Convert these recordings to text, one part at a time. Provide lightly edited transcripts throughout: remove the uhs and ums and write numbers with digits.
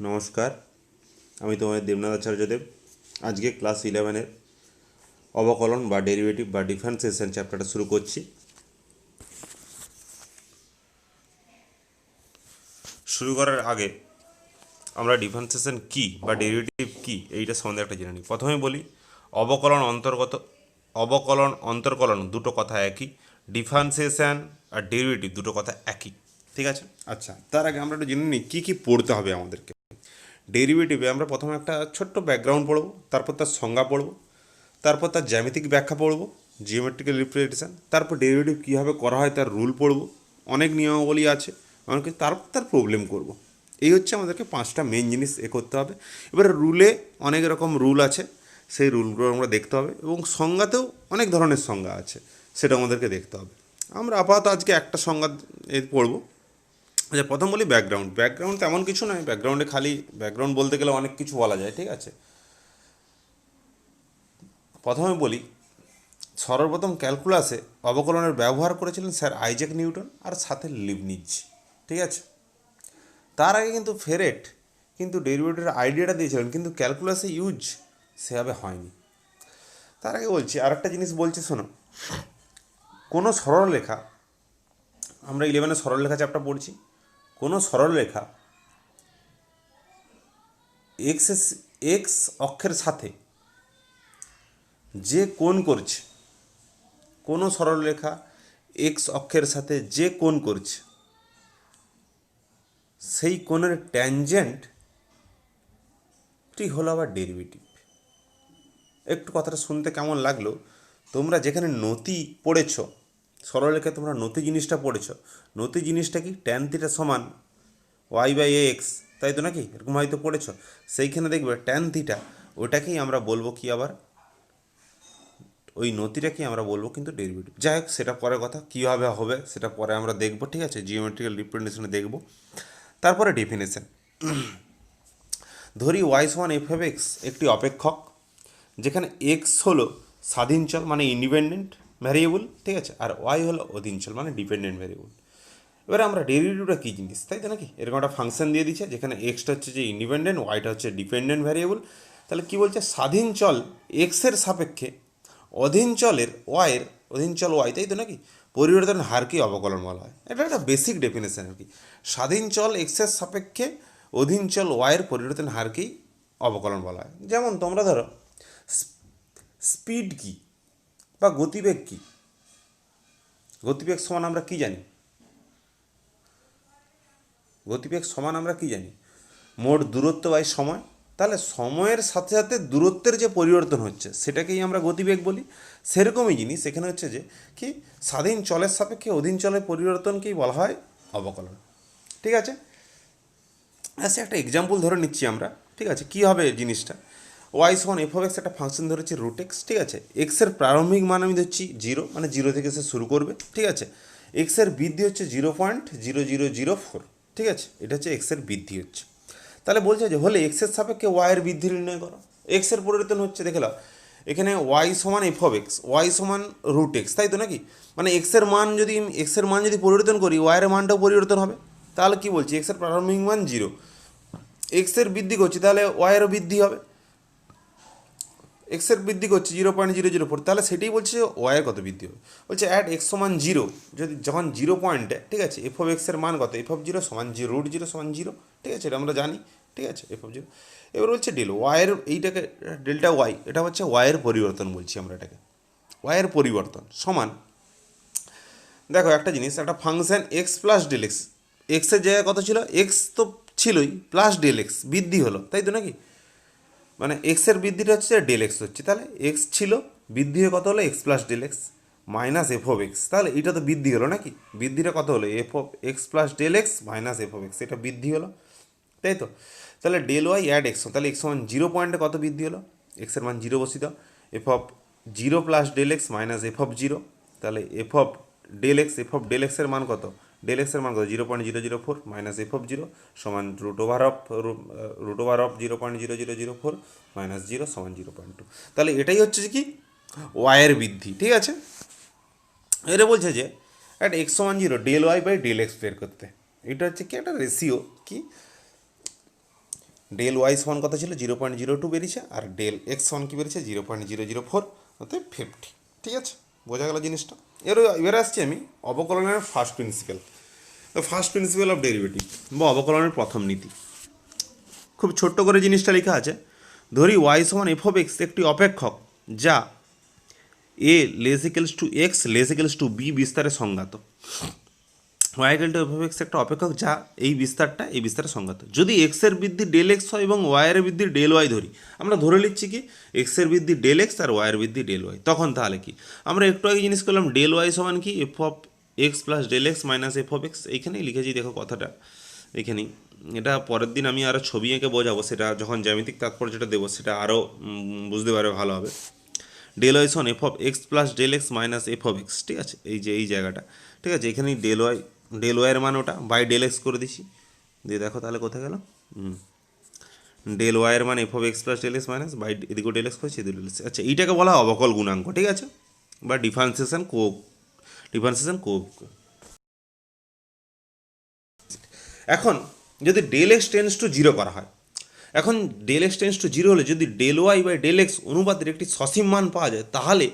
নমস্কার, আমি তোমাদের দেবনাথ আচার্যদেব। আজকে ক্লাস 11-এর অবকলন বা ডেরিভেটিভ বা ডিফারেন্সিয়েশন চ্যাপ্টারটা শুরু করছি। শুরু করার আগে আমরা ডিফারেন্সিয়েশন কী বা ডেরিভেটিভ কী এইটা সম্বন্ধে একটা জেনে নিই। প্রথমে বলি অবকলন অন্তর্কলন দুটো কথা একই, ডিফারেন্সিয়েশন আর ডেরিভেটিভ দুটো কথা একই। ঠিক আছে, আচ্ছা, তার আগে আমরা একটু জেনে নিই কী কী পড়তে হবে আমাদেরকে। ডেরিভেটিভে আমরা প্রথমে একটা ছোট্ট ব্যাকগ্রাউন্ড পড়ব, তারপর তার সংজ্ঞা পড়ব, তারপর তার জ্যামিতিক ব্যাখ্যা পড়ব, জিওমেট্রিক্যাল রিপ্রেজেন্টেশন, তারপর ডেরিভেটিভ কীভাবে করা হয় তার রুল পড়ব, অনেক নিয়মাবলী আছে, এমনকি তারপর তার প্রবলেম করব। এই হচ্ছে আমাদেরকে 5টা মেন জিনিস করতে হবে। এবারে রুলে অনেক রকম রুল আছে, সেই রুলগুলো আমরা দেখতে হবে, এবং সংজ্ঞাতেও অনেক ধরনের সংজ্ঞা আছে, সেটা আমাদেরকে দেখতে হবে। আমরা আপাতত আজকে একটা সংজ্ঞা পড়ব। আচ্ছা, প্রথম বলি ব্যাকগ্রাউন্ড তেমন কিছু নয়, ব্যাকগ্রাউন্ডে খালি ব্যাকগ্রাউন্ড বলতে গেলে অনেক কিছু বলা যায়। ঠিক আছে, প্রথমে বলি সর্বপ্রথম ক্যালকুলাসে অবকলনের ব্যবহার করেছিলেন স্যার আইজ্যাক নিউটন আর সাথে লিবনিজ। ঠিক আছে, তার আগে কিন্তু ফেরেট কিন্তু ডেরিভেটিভের আইডিয়াটা দিয়েছিলেন, কিন্তু ক্যালকুলাসে ইউজ সেভাবে হয়নি। তার আগে বলছি আর একটা জিনিস বলছি, শোনো। কোনো সরলরেখা, আমরা 11-এ সরলরেখা চ্যাপ্টার পড়ছি, কোনো সরলরেখা এক্স অক্ষের সাথে যে কোণ করছে, কোনো সরলরেখা এক্স অক্ষের সাথে যে কোণ করছে, সেই কোণের ট্যানজেন্টটি হলো আবার ডেরিভেটিভ। একটু কথাটা শুনতে কেমন লাগলো? তোমরা যেখানে নতি পড়েছ, সরলরেখায় তোমরা নতি জিনিসটা পড়েছ, নতি জিনিসটা কি ট্যান থিটা সমান y/ax, তাই তো নাকি? এরকম হয়তো পড়েছ। সেইখানে দেখবে ট্যান থিটা, ওটাকেই আমরা বলবো কি আবার, ওই নতিটাকেই আমরা বলবো কিন্তু ডেরিভেটিভ। যাই হোক, সেটা পরে কথা, কীভাবে হবে সেটা পরে আমরা দেখবো। ঠিক আছে, জিওমেট্রিক্যাল রিপ্রেজেন্টেশনে দেখবো। তারপরে ডেফিনেশন। ধরি y=f(x) একটি অপেক্ষক, যেখানে এক্স হলো স্বাধীনচল মানে ইন্ডিপেন্ডেন্ট ভ্যারিয়েবল, ঠিক আছে, আর ওয়াই হলো অধীনচল মানে ডিপেন্ডেন্ট ভ্যারিয়েবল। এবারে আমরা ডেরিভেটিভটা কী জিনিস, তাই তো নাকি? এরকম একটা ফাংশন দিয়ে দিচ্ছে যেখানে এক্সটা হচ্ছে যে ইন্ডিপেন্ডেন্ট, ওয়াইটা হচ্ছে ডিপেন্ডেন্ট ভ্যারিয়েবল। তাহলে কী বলছে? স্বাধীনচল এক্সের সাপেক্ষে অধীনচল ওয়াই, তাই তো নাকি? পরিবর্তন হারকেই অবকলন বলা হয়। এটা একটা বেসিক ডেফিনেশন আর কি। স্বাধীনচল এক্সের সাপেক্ষে অধীনচল ওয়াইয়ের পরিবর্তন হারকেই অবকলন বলা হয়। যেমন তোমরা ধরো স্পিড কি বা গতিবেগ কি? গতিবেগ সমান আমরা কি জানি? গতিবেগ সমান আমরা কি জানি? মোট দূরত্ব বাই সময়। তাহলে সময়ের সাথে সাথে দূরত্বের যে পরিবর্তন হচ্ছে সেটাকেই আমরা গতিবেগ বলি। সেরকমই জিনিস এখানে হচ্ছে যে কি, স্বাধীন চলের সাপেক্ষে অধীন চলের পরিবর্তনকেই বলা হয় অবকলন। ঠিক আছে, আচ্ছা, একটা এক্সাম্পল ধরে নিচ্ছি আমরা। ঠিক আছে, কী হবে জিনিসটা? y=f(x) একটা ফাংশন ধরেছি √x। ঠিক আছে, এক্সের প্রারম্ভিক মান আমি ধরছি 0, মানে 0 থেকে সে শুরু করবে। ঠিক আছে, এক্সের বৃদ্ধি হচ্ছে 0.0004। ঠিক আছে, এটা হচ্ছে এক্সের বৃদ্ধি হচ্ছে। তাহলে বলছে যে হলে এক্সের সাপেক্ষে ওয়াইয়ের বৃদ্ধি নির্ণয় করো। এক্সের পরিবর্তন হচ্ছে, দেখে নাও এখানে y=f(x), y=√x, তাই তো নাকি? মানে এক্সের মান যদি পরিবর্তন করি, ওয়াইয়ের মানটাও পরিবর্তন হবে। তাহলে কি বলছি? এক্সের প্রারম্ভিক মান 0, এক্সের বৃদ্ধি করছি, তাহলে ওয়াইয়েরও বৃদ্ধি হবে। এক্সের বৃদ্ধি করছি 0.004, তাহলে সেটাই বলছে যে ওয়াইয়ের কত বৃদ্ধি হবে। বলছে অ্যাট x=0, যদি যখন 0 পয়েন্টে, ঠিক আছে, f(x)-এর মান কত? f(0) সমান √0 সমান 0। ঠিক আছে, এটা আমরা জানি। ঠিক আছে, f(0). এবার বলছে ডেল ওয়াইয়ের, এইটাকে ডেল্টা ওয়াই, এটা হচ্ছে ওয়াইয়ের পরিবর্তন বলছি আমরা এটাকে। ওয়াইয়ের পরিবর্তন সমান, দেখো একটা জিনিস, একটা ফাংশন x+del(x), এক্সের জায়গায় কত ছিল? এক্স তো ছিলই, প্লাস del(x) বৃদ্ধি হলো, তাই তো নাকি? মানে এক্সের বৃদ্ধিটা হচ্ছে del(x) হচ্ছে, তাহলে এক্স ছিল, বৃদ্ধি হয়ে কত হলো? x+del(x) minus f(x). তাহলে এটা তো বৃদ্ধি হলো নাকি? বৃদ্ধিটা কত হলো? x+del(x) মাইনাস f(x), এটা বৃদ্ধি হলো, তাই তো? তাহলে ডেল ওয়াই অ্যাড এক্স, তাহলে x=0 পয়েন্টে কত বৃদ্ধি হলো? এক্সের মান 0 বসিয়ে দাও, f(0+del(x) মাইনাস f(0), তাহলে f(del(x) এর মান কত? del(x) এর মান কত? 0.004 মাইনাস f(0) সমান √অফ 0.0004 মাইনাস 0 সমান 0.2। তাহলে এটাই হচ্ছে কি ওয়াইয়ের বৃদ্ধি। ঠিক আছে, এটা বলছে যে একটা x=0 del y/del(x) বের করতে। এটা হচ্ছে কি একটা রেশিও, কি ডেল ওয়াই সমান কত ছিল 0.02 বেরিয়েছে, আর ডেল এক্স সমান কী বেরিয়েছে 0.004, অর্থাৎ 50। ঠিক আছে, বোঝা গেল জিনিসটা। এবারে আসছি আমি অবকলনের first principle, first principle of derivative বা অবকলনের প্রথম নীতি। খুব ছোট্ট করে জিনিসটা লেখা আছে, ধরি ওয়াই সমান এফ অফ এক্স একটি অপেক্ষক যা a less equals to x less equals to b বিস্তারে সংজ্ঞাত। Y equal to f of x একটা অপেক্ষক যা এই বিস্তারে সংজ্ঞাত। যদি এক্সের বৃদ্ধি ডেল এক্স হয় এবং ওয়াইয়ের বৃদ্ধি ডেল ওয়াই ধরি, আমরা ধরে নিচ্ছি কি এক্সের বৃদ্ধি ডেল এক্স আর ওয়াইয়ের বৃদ্ধি ডেল ওয়াই, তখন তাহলে কি আমরা একটু আগে জিনিস করলাম ডেল ওয়াই সমান কি f of x plus del x minus f of x. এইখানেই লিখেছি দেখো কথাটা এখানেই। এটা পরের দিন আমি আরও ছবি এঁকে বোঝাবো, সেটা যখন জ্যামিতিক তাৎপর্যটা দেবো সেটা আরও বুঝতে পারবে ভালো হবে। ডেল ওয়াই সমান f of x plus del x minus f of x. ঠিক আছে, এই যে এই জায়গাটা, ঠিক আছে, এখানেই ডেল ওয়াইয়ের মান ওটা বাই ডেল এক্স করে দিছি, দিয়ে দেখো তাহলে কোথায় গেল, ডেল ওয়াইয়ের মান f of x plus del x minus by এদিকেও ডেল এক্স করেছি এদিকে ডেল এক্স। আচ্ছা, এইটাকে বলা হয় অবকল গুণাঙ্ক, ঠিক আছে, বা ডিফারেন্সিয়েশন কো। এখন যদি del x tends to zero করা হয়, এখন del x tends to zero হলে যদি del y by del x অনুপাতের একটি সসীম মান পাওয়া যায়, তাহলে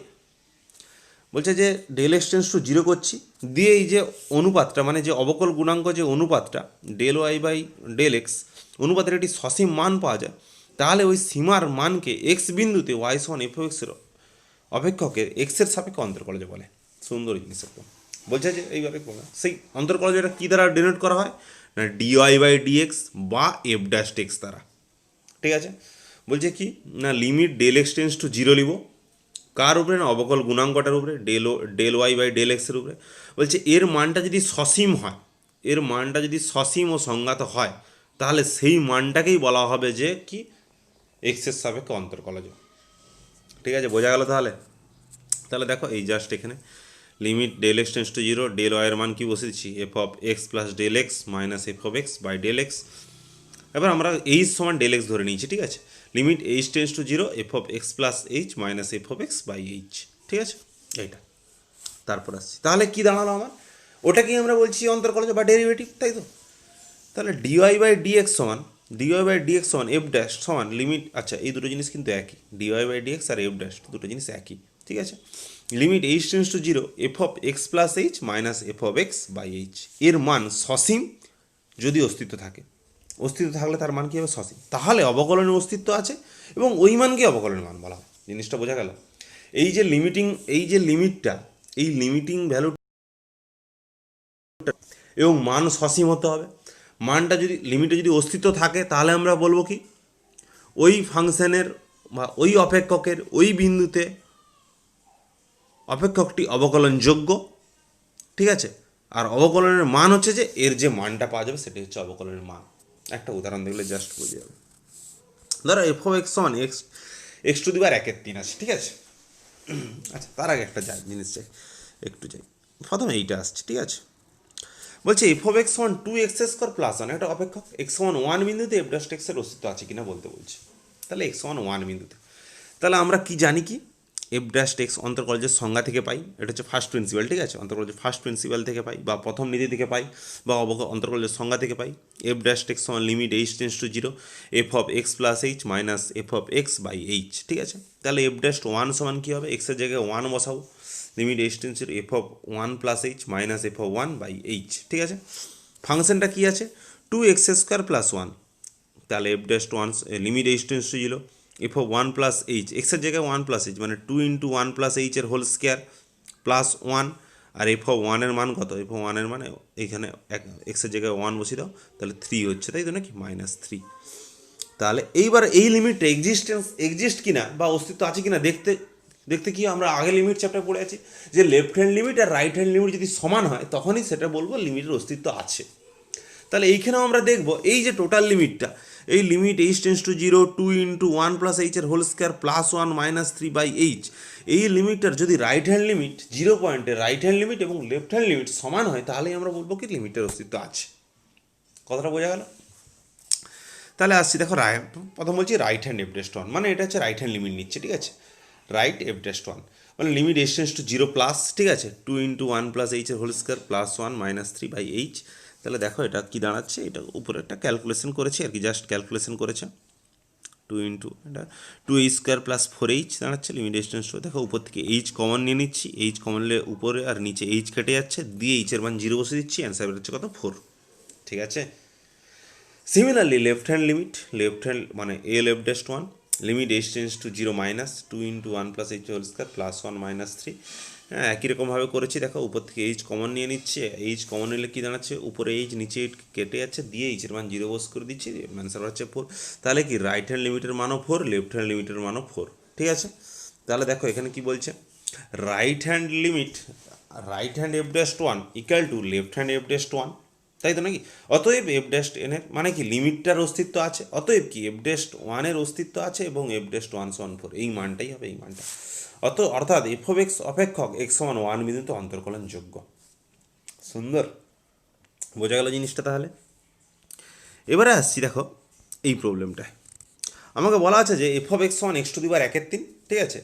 বলছে যে del x tends to zero করছি, দিয়ে এই যে অনুপাতটা মানে যে অবকল গুণাঙ্ক যে অনুপাতটা del y by del x অনুপাতের একটি সসীম মান পাওয়া যায়, তাহলে ওই সীমার মানকে এক্স বিন্দুতে ওয়াই সমান এফ এক্সের অপেক্ষকের এক্সের সাপেক্ষে অন্তর্কলজ বলে। সুন্দর জিনিস একদম। বলছে যে এইভাবে সেই অন্তর্কলজটা কী দ্বারা ডিনোট করা হয় না ডিওয়াই বাই ডিএক্স বা এফ ড্যাশ এক্স দ্বারা। ঠিক আছে, বলছে কি না limit del x tends to zero নিব কার উপরে না অবকল গুণাঙ্কটার উপরে ডেল ওয়াই বাই ডেল এক্সের উপরে। বলছে এর মানটা যদি সসীম হয়, এর মানটা যদি সসীম ও সংজ্ঞাত হয়, তাহলে সেই মানটাকেই বলা হবে যে কি এক্সের সাপেক্ষে অন্তর্কলজ। ঠিক আছে, বোঝা গেল তাহলে। তাহলে দেখো এই জাস্ট এখানে limit del x tends to zero, del ওয়াইয়ের মান কি বসেছি f of x plus del x minus f of x by del x. এবার আমরা এইচ সমান ডেল এক্স ধরে নিয়েছি, ঠিক আছে, limit h tends to zero f of x plus h minus f of x by h. ঠিক আছে, এইটা তারপর আসছি। তাহলে কী দাঁড়ালো আমার, ওটাকেই আমরা বলছি অন্তর্কলজ বা ডেরিভেটিভ, তাই তো। তাহলে ডিওয়াই বাই ডিএক্স সমান এফ ড্যাশ সমান লিমিট, আচ্ছা এই দুটো জিনিস কিন্তু একই, ডিওয়াই বাই ডিএক্স আর এফ ড্যাশ দুটো জিনিস একই, ঠিক আছে। Limit h tends to zero f of x plus h minus f of x by h. এর মান সসীম যদি অস্তিত্ব থাকে, অস্তিত্ব থাকলে তার মান কী হবে সসীম, তাহলে অবকলনের অস্তিত্ব আছে এবং ওই মানকে অবকলনের মান বলা হয়। জিনিসটা বোঝা গেল। এই যে লিমিটটা এই লিমিটিং ভ্যালু এবং মান সসীম হতে হবে। মানটা যদি লিমিটে যদি অস্তিত্ব থাকে, তাহলে আমরা বলবো কি ওই ফাংশনের বা ওই অপেক্ষকের ওই বিন্দুতে অপেক্ষকটি অবকলনযোগ্য। ঠিক আছে, আর অবকলনের মান হচ্ছে যে এর যে মানটা পাওয়া যাবে সেটি হচ্ছে অবকলনের মান। একটা উদাহরণ দেখলে জাস্ট বুঝে যাবে। ধরো এফ অফ এক্স সমান এক্স টু দি পাওয়ার 1/3 আছে, ঠিক আছে। আচ্ছা, তার আগে একটা জিনিস চাই, একটু যাই, প্রথমে এইটা আসছে, ঠিক আছে। বলছে এফ অফ এক্স সমান 2x² প্লাস 1 একটা অপেক্ষক এক্স সমান 1 বিন্দুতে এফ ড্যাশ এক্সের অস্তিত্ব আছে কিনা বলতে বলছে। তাহলে এক্স সমান 1 বিন্দুতে, তাহলে আমরা কি জানি কি এফ ড্যাশ এক্স অন্তর্কলজের সংজ্ঞা থেকে পাই, এটা হচ্ছে ফার্স্ট প্রিন্সিপাল, ঠিক আছে, অন্তর্কলজের ফার্স্ট প্রিন্সিপাল থেকে পাই বা প্রথম নীতি থেকে পাই বা অন্তর্কলজের সংজ্ঞা থেকে পাই। এফ ড্যাশ এক্স সমান limit h tends to zero f of x plus h minus f of x by h. ঠিক আছে, তাহলে এফ ড্যাশ 1 সমান কী হবে, এক্সের জায়গায় 1 বসাবো, limit h tends to f of 1 plus h minus f of 1 by h. ঠিক আছে, ফাংশনটা কী আছে 2x² প্লাস 1, তাহলে f dash 1 limit h tends to zero f of 1 plus h, এক্সের জায়গায় 1 প্লাস এইচ মানে 2 ইন্টু 1 প্লাস এইচের হোল স্কোয়ার প্লাস 1, আর এফ অফ 1-এর মান কত, এফ অফ 1-এর মানে এইখানে এক্সের জায়গায় 1 বসিয়ে দাও, তাহলে 3 হচ্ছে, তাই তো নাকি -3। তাহলে এইবার এই লিমিটটা এক্সিস্ট কিনা বা অস্তিত্ব আছে কিনা দেখতে কি আমরা আগে লিমিট চ্যাপ্টার পড়ে আছি যে লেফট হ্যান্ড লিমিট আর রাইট হ্যান্ড লিমিট যদি সমান হয় তখনই সেটা বলবো লিমিটের অস্তিত্ব আছে। তাহলে এইখানেও আমরা দেখবো এই যে টোটাল লিমিটটা, এই limit h tends to zero 2 into 1 plus এইচের whole square plus 1 -3 by h, এই লিমিটটার যদি রাইট হ্যান্ড লিমিট 0 পয়েন্টে রাইট হ্যান্ড লিমিট এবং লেফট হ্যান্ড লিমিট সমান হয়, তাহলেই আমরা বলবো কি লিমিটের অস্তিত্ব আছে। কথাটা বোঝা গেল? তাহলে আসছি দেখো, প্রথম বলছি রাইট হ্যান্ড এফ ড্যাশ 1 মানে এটা হচ্ছে রাইট হ্যান্ড লিমিট নিচ্ছে, ঠিক আছে, রাইট এফ ড্যাশ 1 মানে limit h tends to zero plus, ঠিক আছে, 2 ইন্টু 1 প্লাস এইচের whole square plus 1 -3 by h. তাহলে দেখো এটা কি দাঁড়াচ্ছে, এটা উপরে একটা ক্যালকুলেশন করেছি আর কি, জাস্ট ক্যালকুলেশন করেছে। 2 এটা 2h² প্লাস 4h দাঁড়াচ্ছে লিমিট এক্সটেন্স টু, দেখো উপর থেকে এইচ কমন নিয়ে নিচ্ছি, এইচ কমন নিলে উপরে আর নিচে এইচ কেটে যাচ্ছে, দিয়ে এইচের মান 0 বসে দিচ্ছি, অ্যান্সার বেরোচ্ছে কত 4। ঠিক আছে। Similarly left hand limit, left hand মানে এ left dash 1 limit h tends to 0 minus 2 × 1 + h² plus 1 minus 3। হ্যাঁ, একই রকমভাবে করেছি, দেখো উপর থেকে এইচ কমন নিয়ে নিচ্ছে, এইচ কমন নিলে কী দাঁড়াচ্ছে, উপরে এইচ নিচে এইচ কেটে যাচ্ছে, দিয়ে এইচের মান 0 বস করে দিচ্ছি, অ্যান্সার হচ্ছে 4। তাহলে কি রাইট হ্যান্ড লিমিটের মানও 4, লেফট হ্যান্ড লিমিটের মানও 4। ঠিক আছে। তাহলে দেখো এখানে কি বলছে, right hand limit right hand F dash 1 equal to left hand F dash 1, তাই তো নাকি? অতএব এফ ড্যাশ এনের মানে কি লিমিটটার অস্তিত্ব আছে, অতএব কি এফ ড্যাশ 1-এর অস্তিত্ব আছে এবং এফ ড্যাশ 1 = 4, এই মানটাই হবে এই মানটা। অর্থাৎ এফ অফ এক্স অপেক্ষক এক্স সমান 1 বিন্দুতে অন্তর্কলনযোগ্য। সুন্দর, বোঝা গেল জিনিসটা তাহলে। এবারে আসছি দেখো এই প্রবলেমটায় আমাকে বলা আছে যে এফ অফ এক্স সমান x⁻1/3, ঠিক আছে।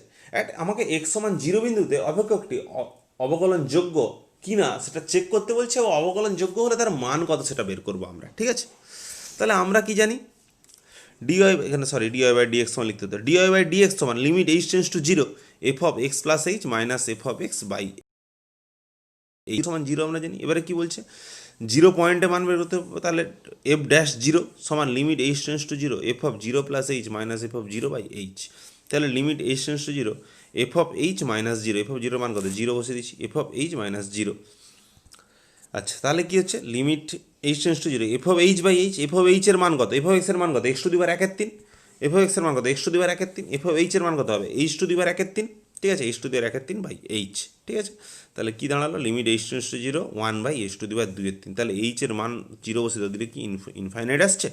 আমাকে এক্স সমান 0 বিন্দুতে অপেক্ষকটি অবকলনযোগ্য কি না সেটা চেক করতে বলছে, ও অবকলনযোগ্য হলে তার মান কত সেটা বের করবো আমরা। ঠিক আছে। তাহলে আমরা কি জানি, ডিওয়াই এখানে dy/dx সমান লিখতে হতো, dy/dx সমান limit h tends to 0 f of x plus h minus f of x by এই সমান 0 আমরা জানি। এবারে কি বলছে, 0 পয়েন্টে মান বের করতে হবে, তাহলে এফ ড্যাশ 0 সমান limit h tends to 0 f of 0 plus h minus f of 0/h। তাহলে limit h tends to 0 f of H minus 0, f of 0 মান কত 0 বসে দিচ্ছি, এফ অফ এইচ মাইনাস 0। আচ্ছা, তাহলে কি হচ্ছে limit h tends to 0 f of h/h, f of h এর মান কত, এফ অফ x এর মান কত x⁻1/3, এফ অফ x এর মান কত x⁻1/3, এফ অফ h এর মান কত হবে h⁻1/3, ঠিক আছে, h⁻1/3/h। ঠিক আছে। তাহলে কি দাঁড়ালো, limit h tends to 0 1/h⁻2/3, তাহলে h এর মান 0 বসে দিলে কি ইনফাইনাইট আসছে,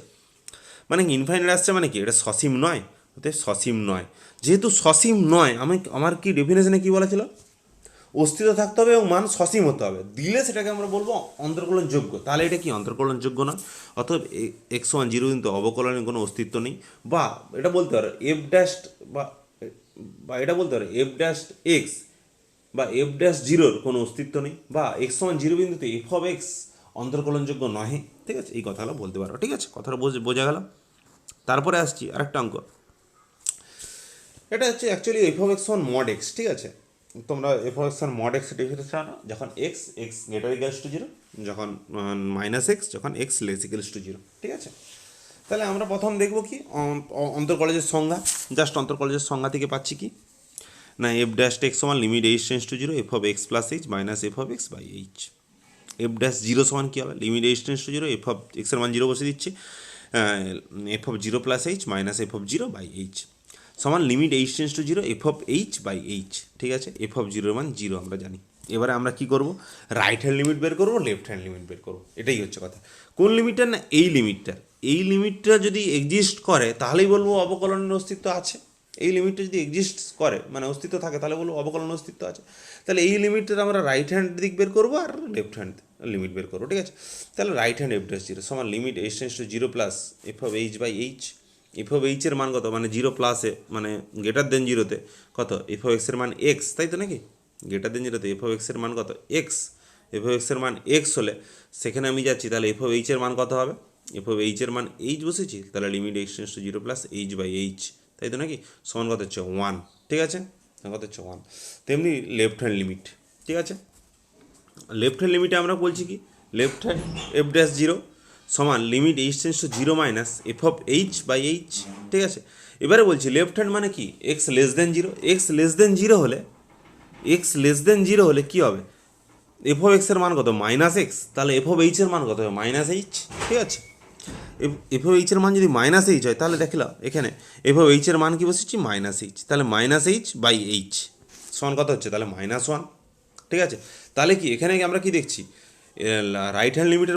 মানে কি ইনফাইনাইট আসছে, মানে কি এটা সসীম নয়, অতএব সসীম নয়। যেহেতু সসীম নয়, আমার কি ডেফিনেশনে কি বলা ছিল, অস্তিত্ব থাকতে হবে এবং মান সসীম হতে হবে, দিলে সেটাকে আমরা বলবো অন্তর্কলনযোগ্য। তাহলে এটা কি অন্তর্কলনযোগ্য নয়, অতএব এক্স সমান 0 কিন্তু অবকলনের কোনো অস্তিত্ব নেই। বা এটা বলতে পারো এফ ড্যাশ বা বা এটা বলতে পারো এফ ড্যাশ এক্স বা এফ ড্যাশ 0-র কোনো অস্তিত্ব নেই, বা এক্স সমান 0 বিন্দুতে এফ অফ এক্স অন্তর্কলনযোগ্য নহে। ঠিক আছে, এই কথাগুলো বলতে পারো। ঠিক আছে, কথাটা বোঝা গেল। তারপরে আসছি আরেকটা অঙ্ক, এটা হচ্ছে অ্যাকচুয়ালি এফ অফ এক্স সমান মড এক্স। ঠিক আছে, তোমরা এফ অফ এক্স সমান মড এক্স ডেফিনেশন জানো, যখন এক্স গ্রেটার ইকুয়ালস টু 0, যখন মাইনাস এক্স, যখন এক্স লেস ইকুয়ালস টু 0। ঠিক আছে। তাহলে আমরা প্রথম দেখব কি অন্তর্কলজের সংজ্ঞা, জাস্ট অন্তর্কলজের সংজ্ঞা থেকে পাচ্ছি কি না, এফ ড্যাশ এক্স সমান limit h tends to 0 f of x plus h minus f of x by h. F dash 0 সমান কী হবে, limit h tends to 0 f of এক্সের মান 0 বসে দিচ্ছি, f of 0 plus h minus f of 0/h সমান limit h tends to 0 f of h/h। ঠিক আছে, এফ অফ 0-এর মান 0 আমরা জানি। এবারে আমরা কি করব, রাইট হ্যান্ড লিমিট বের করবো, লেফট হ্যান্ড লিমিট বের করবো, এটাই হচ্ছে কথা। কোন লিমিটটা না, এই লিমিটটা যদি এক্সিস্ট করে তাহলেই বলবো অবকলনের অস্তিত্ব আছে। এই লিমিটটা যদি এক্সিস্ট করে মানে অস্তিত্ব থাকে, তাহলে বলবো অবকলনের অস্তিত্ব আছে। তাহলে এই লিমিটটা আমরা রাইট হ্যান্ড দিক বের করবো আর লেফট হ্যান্ড লিমিট বের করবো। ঠিক আছে। তাহলে রাইট হ্যান্ড এফ ড্যাশ 0 সমান limit h tends to 0 plus f of h/h, f of এইচের মান কত, মানে 0 প্লাসে মানে গ্রেটার দেন 0-তে কত, এফ অফ এক্সের মান এক্স, তাই তো নাকি, গ্রেটার দেন 0-তে এফ অফ এক্সের মান কত এক্স, এফ অফ এক্সের মান এক্স হলে সেখানে আমি যাচ্ছি, তাহলে এফ অফ এইচের মান কত হবে, এফ অফ এইচের মান এইচ বসেছি, তাহলে limit h tends to 0 plus h/h, তাই তো নাকি, সমান কত হচ্ছে 1। ঠিক আছে, কত হচ্ছে 1। তেমনি লেফট হ্যান্ড লিমিট। ঠিক আছে, লেফট হ্যান্ড লিমিটে আমরা বলছি কি, লেফট হ্যান্ড এফ ড্যাশ 0 সমান limit h tends to 0 minus f of h/h। ঠিক আছে, এবারে বলছি লেফট হ্যান্ড মানে কি, x less than 0, x less than 0 হলে কী হবে, এফ অফ এক্সের মান কত মাইনাস এক্স, তাহলে এফ অফ এইচের মান কত হবে মাইনাস এইচ। ঠিক আছে, এফ অফ এইচের মান যদি মাইনাস এইচ হয়, তাহলে দেখলাম এখানে এফ অফ এইচের মান কি বসেছি মাইনাস এইচ, তাহলে মাইনাস h/h সমান কত হচ্ছে, তাহলে -1। ঠিক আছে, তাহলে কি এখানে আমরা কি দেখছি, রাইট হ্যান্ড লিমিটের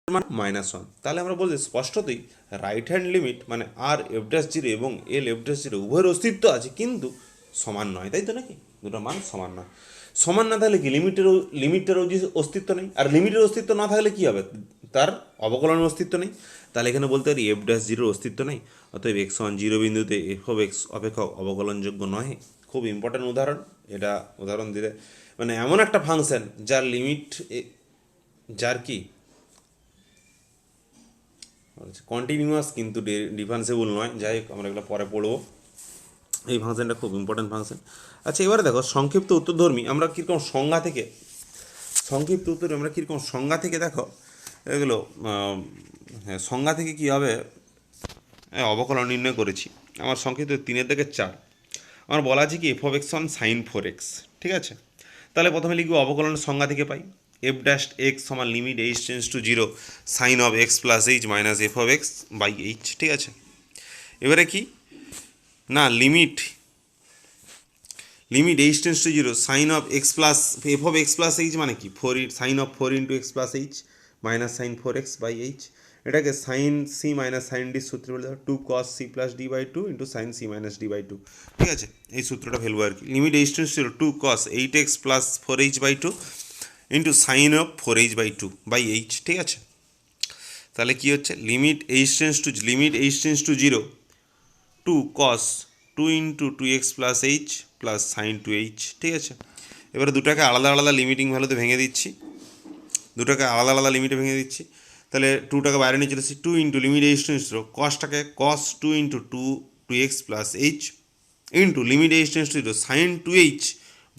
মান -1, তাহলে আমরা বলছি স্পষ্টতই রাইট হ্যান্ড লিমিট মানে আর এফ ড্যাশ 0 এবং এল এফ ড্যাশ 0 উভয়ের অস্তিত্ব আছে, কিন্তু সমান নয়, তাই তো নাকি, দুটো মান সমান নয়। সমান না থাকলে কি লিমিটের অস্তিত্ব নেই, আর লিমিটের অস্তিত্ব না থাকলে কি হবে, তার অবকলনের অস্তিত্ব নেই। তাহলে এখানে বলতে পারি এফ ড্যাশ 0-র অস্তিত্ব নেই, অতএব এক্স সমান 0 বিন্দুতে এফ অফ এক্স অপেক্ষক অবকলনযোগ্য নয়। খুব ইম্পর্ট্যান্ট উদাহরণ উদাহরণ দিলে, মানে এমন একটা ফাংশন যার লিমিট, যার কি কন্টিনিউয়াস কিন্তু ডিফারেন্সিয়েবল নয়, যাই হোক আমরা এগুলো পরে পড়বো। এই ফাংশনটা খুব ইম্পর্টেন্ট ফাংশন। আচ্ছা এবারে দেখো সংক্ষিপ্ত উত্তরধর্মী আমরা কীরকম সংজ্ঞা থেকে, সংক্ষিপ্ত উত্তর আমরা কীরকম সংজ্ঞা থেকে দেখো এগুলো হ্যাঁ সংজ্ঞা থেকে কী হবে অবকলন নির্ণয় করেছি। আমার সংক্ষিপ্ত 3-4 আমার বলা আছে কি f of x on sine 4x, ঠিক আছে। তাহলে প্রথমে লিখবো অবকলনের সংজ্ঞা থেকে পাই এফ ড্যাশ এক্স সমান limit h tends to 0 sine of x plus h minus f of x by h, ঠিক আছে। এবারে কি না limit h tends to 0 sine of x plus f of x plus h মানে কি sine of 4 into x plus h minus sine 4x by h, এটাকে sine c minus sine d সূত্রে বলে দেবো 2 cos c plus d by 2 into sine c minus d by 2, ঠিক আছে। এই সূত্রটা ফেলবো আর কি। Limit h tends to 0 2 cos 8x plus 4h by 2 into sine of 4h by 2 by h, ঠিক আছে। তাহলে কি হচ্ছে limit h tends to 0 2 cos 2 into 2x plus h plus sign 2h, ঠিক আছে। এবারে দুটাকে আলাদা আলাদা লিমিটিং ভ্যালুতে ভেঙে দিচ্ছি, দুটাকে আলাদা আলাদা লিমিটে ভেঙে দিচ্ছি। তাহলে 2টাকে বাইরে নিয়ে চলে এসেছি 2 into limit h tends to কসটাকে cos 2 into 2x plus h into limit h tends to sine 2h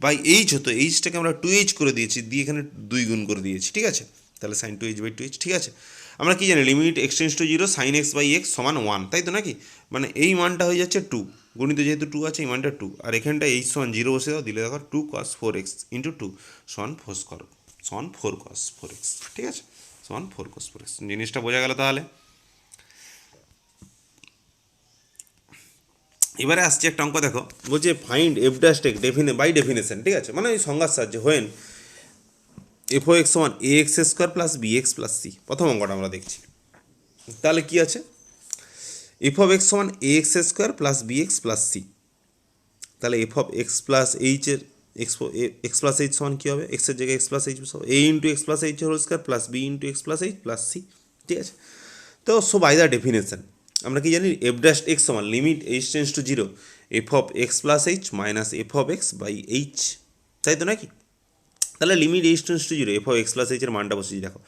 by h হতো, এইচটাকে আমরা 2h করে দিয়েছি, দিয়ে এখানে 2 গুণ করে দিয়েছি, ঠিক আছে। তাহলে সাইন 2h বাই 2h, ঠিক আছে। আমরা কি জানি limit x tends to 0 sine x by x সমান 1, তাই তো নাকি, মানে এই মানটা হয়ে যাচ্ছে 2 গণিত যেহেতু 2 আছে এই মানটা 2, আর এখানটা এইচ সমান 0 বসে দাও, দিলে দেখো 2 cos 4x ইন্টু 2 সমান 4 cos 4x, ঠিক আছে, সমান 4 cos 4x। জিনিসটা বোঝা গেল তাহলে। এবারে আসছে একটা অঙ্ক দেখো, বলছে find f dash take by definition, ঠিক আছে, মানে এই সংজ্ঞার সাহায্যে হোয়েন এফ ও এক্স সমান a x square plus b x plus c, প্রথম অঙ্কটা আমরা দেখছি। তাহলে কি আছে এফ অফ এক্স সমান a x square plus b x plus c, তাহলে এফ অফ এক্স প্লাস এইচের এক্স প্লাস এইচ সমান কী হবে, এক্সের জায়গায় x plus h a into x plus h whole square plus b into x plus h plus c, ঠিক আছে। তো সো বাই দ্য ডেফিনেশন আমরা কি জানি এফ ড্যাশ এক্স সমান limit h tends to 0 f of x plus h minus f of x by h, তাই তো নাকি। তাহলে limit h tends to 0 f of x plus এইচের মানটা বসেছি দেখো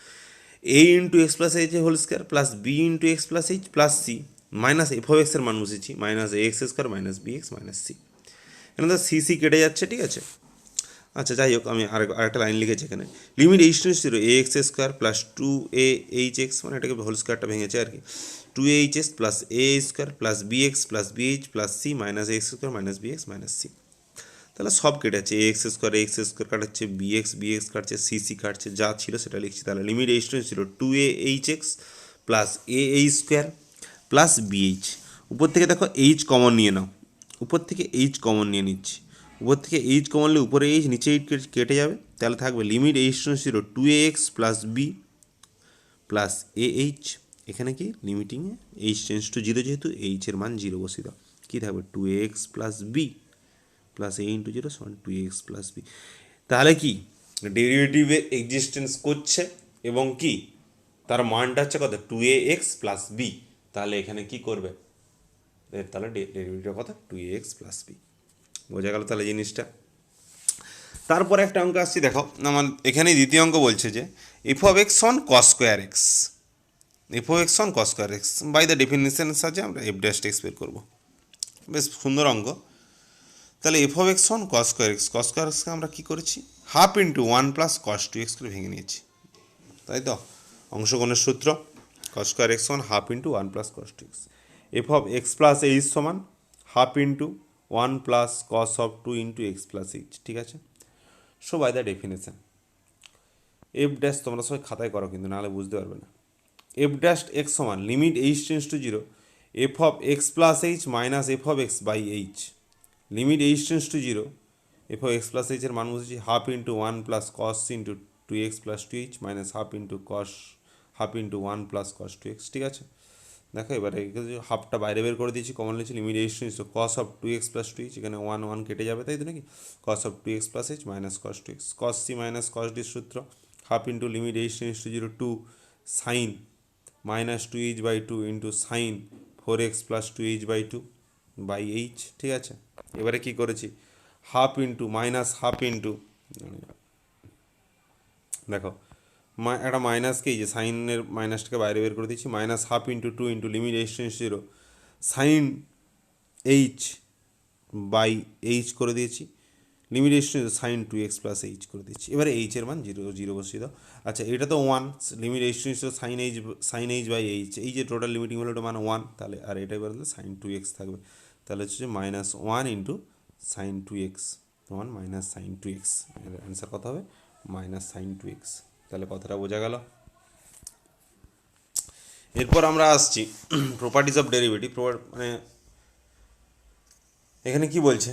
a into x plus h whole square plus b into x plus h plus c minus f of এক্সের মান বসেছি minus a x square minus b x minus C, এখানে তো C কেটে যাচ্ছে, ঠিক আছে। আচ্ছা যাই হোক আমি আরেকটা লাইন লিখেছি এখানে limit h tends to 0 a x square plus 2ax মানে এটাকে হোল স্কোয়ারটা ভেঙেছে আর কি 2ahs plus a square plus b x plus b h plus c minus x square minus b x minus c, তাহলে সব কেটে যাচ্ছে এক্স স্কোয়ার কাটাচ্ছে বিএক্স কাটছে সি কাটছে, যা ছিল সেটা লিখছি। তাহলে লিমিট এইচ টেন্স ছিল 2ahx plus a square plus BH, উপর থেকে দেখো এইচ কমন নিয়ে নাও, উপর থেকে এইচ কমন নিয়ে নিচ্ছি, উপর থেকে এইচ কমন নিলে উপরে এইচ নিচে এইচ কেটে যাবে, তাহলে থাকবে লিমিট এইচ টেন্স ছিল 2ax plus B plus H, এখানে কি লিমিটিংয়ে এইচ টেন্স টু 0 যেহেতু এইচের মান 0 বসিয়ে দাও, কী থাকবে 2ax প্লাস বি প্লাস এ ইন্টু 0 সমান 2x প্লাস বি। তাহলে কি ডেরিভেটিভের এক্সিস্টেন্স করছে এবং কি তার মানটা হচ্ছে কত 2ax প্লাস বি, তাহলে এখানে কি করবে তাহলে ডেরিভেটিভের কথা 2ax প্লাস বি, বোঝা গেল তাহলে জিনিসটা। তারপরে একটা অঙ্ক আসছি দেখো আমার এখানে দ্বিতীয় অঙ্ক বলছে যে f of x on cos square x, f of x on cos square x by the ডেফিনেশনের সাহায্যে আমরা এফ ড্যাশ এক্স বের করবো, বেশ সুন্দর অঙ্ক। তাহলে f of x on cos square এক্সকে আমরা কী করেছি half into 1 plus cos 2x করে ভেঙে নিয়েছি, তাই তো অংশগণের সূত্র কস স্কোয়ার এক্স সমান half into 1 plus cos 2x, f of x plus h সমান half into 1 plus cos of 2 into x plus h, ঠিক আছে। So by the definition f dash তোমরা সবাই খাতায় করো কিন্তু নাহলে বুঝতে পারবে না, এফ ড্যাশ এক্স সমান limit h tends to 0 f of x plus h minus f of x by h, limit h tends to 0 f of x plus এইচের মান বসেছি half into 1 plus cos into 2x plus 2h minus half into 1 plus cos 2x, ঠিক আছে। দেখো এবারে হাফটা বাইরে বের করে দিয়েছি কমন নিয়েছি limit h tends to cos of 2x plus 2h, এখানে 1 কেটে যাবে তাই তো নাকি, cos of 2x plus h minus cos 2x cos c minus cos ডির সূত্র half into limit h tends to 0 2 sine minus 2h by 2 into sine 4x plus 2h by 2 by h, ঠিক আছে। এবারে কি করেছি half into minus half into দেখো একটা মাইনাসকে এই যে সাইনের মাইনাসটাকে বাইরে বের করে দিচ্ছি, minus half into two into limit h tends zero sine h by h করে দিয়েছি, limit h tends sine two x plus h করে দিচ্ছি। এবারে এইচের মান জিরো জিরো বসিয়ে দাও। আচ্ছা এটা তো one, limit h tends sine h by h, এই যে টোটাল লিমিটিং ভ্যালুটা মানে ওয়ান, তাহলে আর এটাই বলতে সাইন টু এক্স থাকবে, তাহলে হচ্ছে minus one into sine two x, one minus sine two x, এর অ্যান্সার কত হবে মাইনাস সাইন টু এক্স। তাহলে কথাটা বোঝা গেল। এরপর আমরা আসছি প্রপার্টিজ অফ ডেরিভেটিভ। মানে এখানে কি বলছে,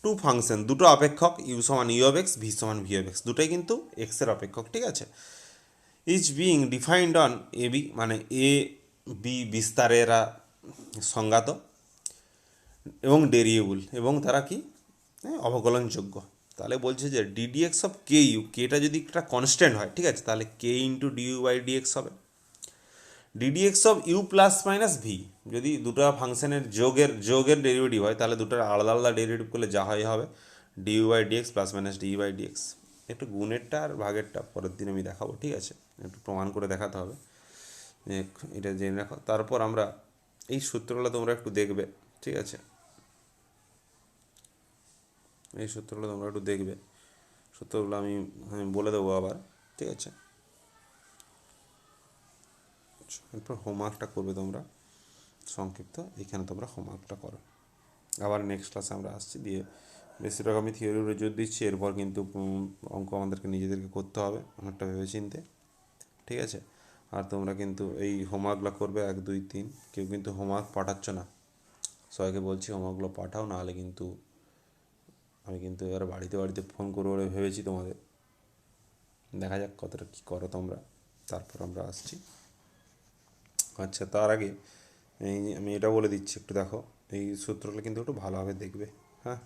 টু ফাংশন, দুটো অপেক্ষক, ইউ সমান ইউ অফ এক্স, ভি সমান ভি অফ এক্স, দুটোই কিন্তু এক্সের অপেক্ষক, ঠিক আছে। Each being defined on a b, মানে এ বি বিস্তারেরা সংজ্ঞাত এবং ডেরিয়েবল, এবং তারা কি অবকলনযোগ্য। তাহলে বলছে যে ডিডিএক্স অফ কে ইউ, কেটা যদি একটা কনস্ট্যান্ট হয়, ঠিক আছে, তাহলে k into d u by d x হবে। D d x of u plus minus v, যদি দুটো ফাংশনের যোগের ডেরিভেটিভ হয়, তাহলে দুটোর আলাদা আলাদা ডেরিভেটিভ করলে যা হয় হবে d u by d x plus minus ডিই বাই ডিএক্স। একটু গুণেরটা আর ভাগেরটা পরের দিন আমি দেখাবো, ঠিক আছে, একটু প্রমাণ করে দেখাতে হবে, এটা জেনে রাখো। তারপর আমরা এই সূত্রগুলো তোমরা একটু দেখবে, ঠিক আছে, এই সূত্রগুলো তোমরা একটু দেখবে, সূত্রগুলো আমি বলে দেবো আবার, ঠিক আছে। এরপর হোমওয়ার্কটা করবে তোমরা সংক্ষিপ্ত, এখানে তোমরা হোমওয়ার্কটা করো। আবার নেক্সট ক্লাসে আমরা আসছি, দিয়ে বেশিরভাগ আমি থিওরির উপরে জোর দিচ্ছি, এরপর কিন্তু অঙ্ক আমাদেরকে নিজেদেরকে করতে হবে অনেকটা ভেবেচিন্তে, ঠিক আছে। আর তোমরা কিন্তু এই হোমওয়ার্কগুলো করবে 1 2 3, কেউ কিন্তু হোমওয়ার্ক পাঠাচ্ছ না, সবাইকে বলছি হোমওয়ার্কগুলো পাঠাও, নাহলে কিন্তু আমি কিন্তু এবার বাড়িতে বাড়িতে ফোন করবো বলে ভেবেছি তোমাদের, দেখা যাক কতটা কী করো তোমরা, তারপর আমরা আসছি। আচ্ছা তার আগে এই আমি এটা বলে দিচ্ছি, একটু দেখো এই সূত্রগুলো কিন্তু একটু ভালোভাবে দেখবে, হ্যাঁ।